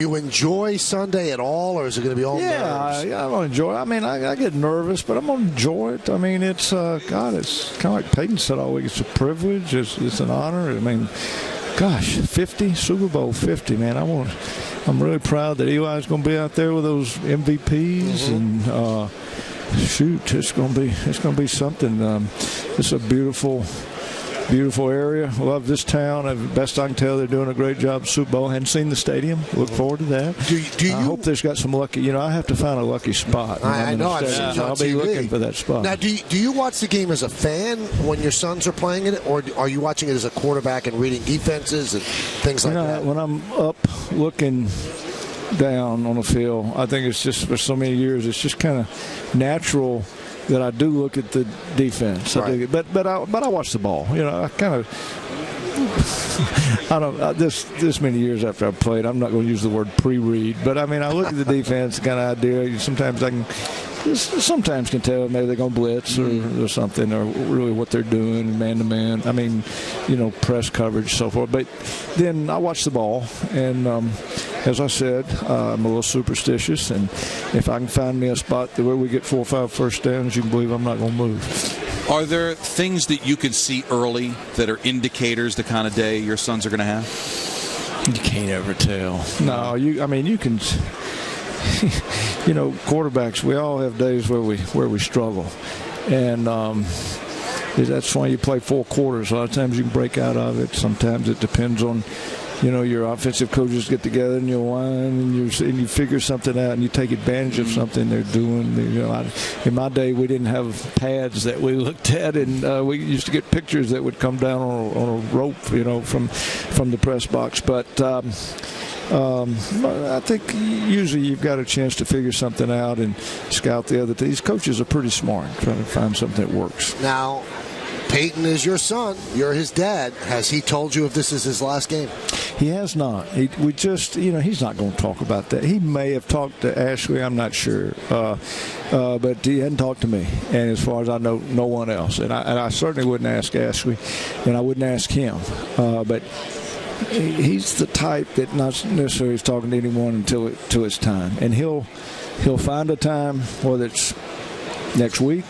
you enjoy Sunday at all, or is it going to be all nerves? Yeah, I'm going to enjoy it. I mean, I get nervous, but I'm going to enjoy it. I mean, it's, God, it's kind of like Peyton said all week. It's a privilege. It's an honor. I mean, gosh, 50, Super Bowl 50, man. I'm really proud that Eli's going to be out there with those MVPs, and shoot, it's going to be something. It's a beautiful area. Love this town. Best I can tell, they're doing a great job at Super Bowl. Hadn't seen the stadium. Look forward to that. I hope there's got some lucky. I have to find a lucky spot. I know. I'll be looking for that spot. Now, do you watch the game as a fan when your sons are playing it, or are you watching it as a quarterback and reading defenses and things like that? When I'm up looking down on the field, I think it's just for so many years, it's just kind of natural that I do look at the defense. Right. But I watch the ball. I kind of this many years after I've played, I'm not going to use the word pre-read, but I mean I look at the defense kind of idea. Sometimes can tell maybe they're going to blitz or something, or really what they're doing man to man. I mean, press coverage, so forth. But then I watch the ball, and as I said, I'm a little superstitious, and if I can find me a spot where we get 4 or 5 first downs, you can believe I'm not going to move. Are there things that you can see early that are indicators the kind of day your sons are going to have? You can't ever tell. No, you can. Quarterbacks, we all have days where we struggle, and that's why you play 4 quarters. A lot of times you can break out of it. Sometimes it depends on, your offensive coaches get together in your line and you figure something out and you take advantage of something they're doing. In my day, we didn't have pads that we looked at, and we used to get pictures that would come down on a rope, from the press box. But I think usually you've got a chance to figure something out and scout the other. These coaches are pretty smart, trying to find something that works. Now, Peyton is your son. You're his dad. Has he told you if this is his last game? He has not. He's not going to talk about that. He may have talked to Ashley. I'm not sure. But he hadn't talked to me. And as far as I know, no one else. And I certainly wouldn't ask Ashley, and I wouldn't ask him. But he's the type that not necessarily is talking to anyone until it's time. And he'll find a time, whether it's next week,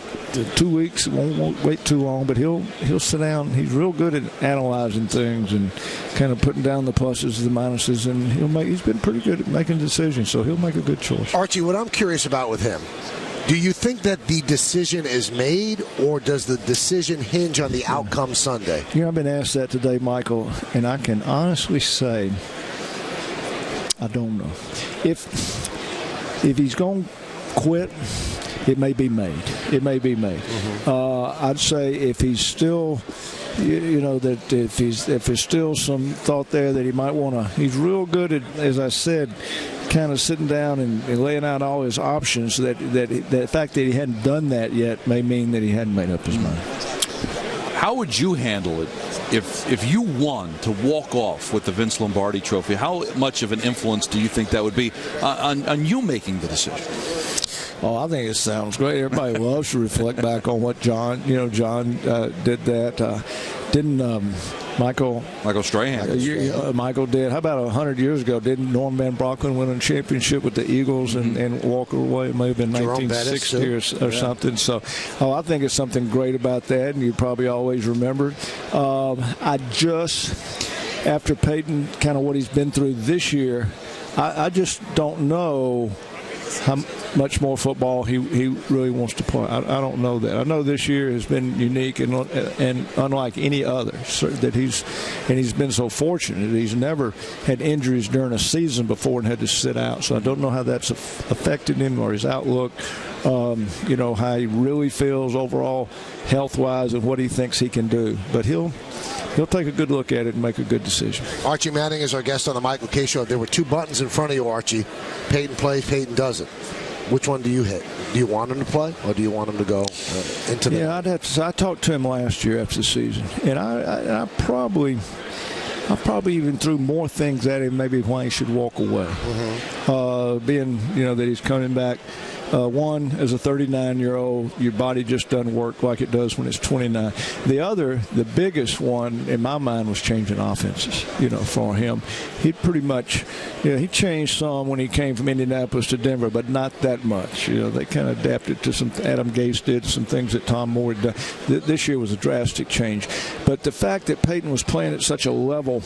2 weeks, won't wait too long, but he'll sit down. He's real good at analyzing things and kind of putting down the pluses and the minuses, and he's been pretty good at making decisions, so he'll make a good choice. Archie, what I'm curious about with him, do you think that the decision is made, or does the decision hinge on the outcome Sunday? I've been asked that today, Michael, and I can honestly say I don't know. If he's going to quit, it may be made. I'd say if he's still, that if there's still some thought there that he might want to, he's real good at, as I said, kind of sitting down and laying out all his options. That the fact that he hadn't done that yet may mean that he hadn't made up his mind. How would you handle it if you won to walk off with the Vince Lombardi Trophy? How much of an influence do you think that would be on you making the decision? Oh, I think it sounds great. Everybody loves to reflect back on what John did that. Didn't Michael Strahan. Michael did. How about 100 years ago? Didn't Norm Van Brocklin win a championship with the Eagles and walk away? It may have been 1960 or something. So, I think it's something great about that, and you probably always remember. I just, after Peyton, kind of what he's been through this year, I just don't know how much more football he really wants to play. I don't know that. I know this year has been unique and unlike any other. That he's been so fortunate. He's never had injuries during a season before and had to sit out. So I don't know how that's affected him or his outlook. How he really feels overall health-wise and what he thinks he can do. But he'll take a good look at it and make a good decision. Archie Manning is our guest on the Michael K. Show. There were 2 buttons in front of you, Archie. Peyton plays, Peyton doesn't. Which one do you hit? Do you want him to play, or do you want him to go into the... Yeah, I'd have to. I talked to him last year after the season, and I probably even threw more things at him, maybe why he should walk away. Being, that he's coming back One, as a 39-year-old, your body just doesn't work like it does when it's 29. The other, the biggest one in my mind, was changing offenses. For him, he pretty much, he changed some when he came from Indianapolis to Denver, but not that much. They kind of adapted to some. Adam Gase did some things that Tom Moore had done. This year was a drastic change, but the fact that Peyton was playing at such a level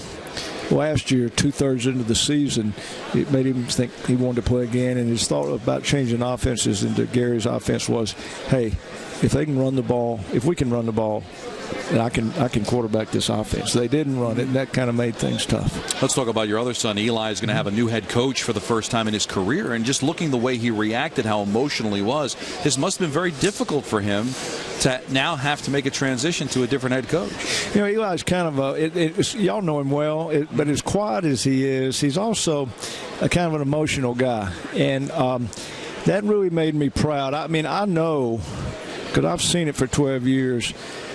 last year, 2/3 into the season, it made him think he wanted to play again. And his thought about changing offenses into Gary's offense was, hey, if they can run the ball, if we can run the ball, I can quarterback this offense. They didn't run it, and that kind of made things tough. Let's talk about your other son. Eli is going to have a new head coach for the first time in his career, and just looking the way he reacted, how emotional he was, this must have been very difficult for him to now have to make a transition to a different head coach. Eli's kind of y'all know him well, but as quiet as he is, he's also a kind of an emotional guy, and that really made me proud. I mean, I know, because I've seen it for 12 years,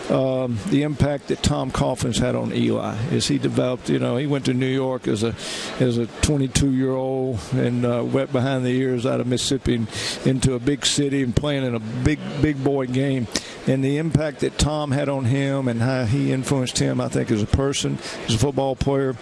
the impact that Tom Coughlin's had on Eli as he developed. He went to New York as a 22-year-old and wet behind the ears out of Mississippi into a big city and playing in a big boy game. And the impact that Tom had on him and how he influenced him, I think, as a person, as a football player.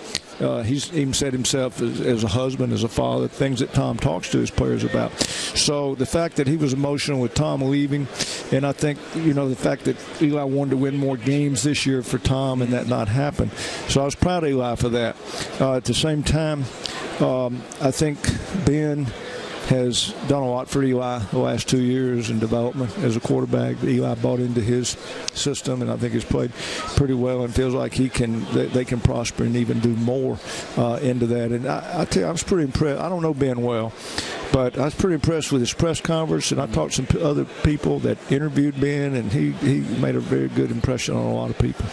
He's even said himself as a husband, as a father, things that Tom talks to his players about. So the fact that he was emotional with Tom leaving, and I think, the fact that Eli wanted to win more games this year for Tom and that not happen. So I was proud of Eli for that. At the same time, I think Ben has done a lot for Eli the last 2 years in development as a quarterback. Eli bought into his system, and I think he's played pretty well and feels like they can prosper and even do more into that. And I tell you, I was pretty impressed. I don't know Ben well, but I was pretty impressed with his press conference, and I talked to some other people that interviewed Ben, and he made a very good impression on a lot of people.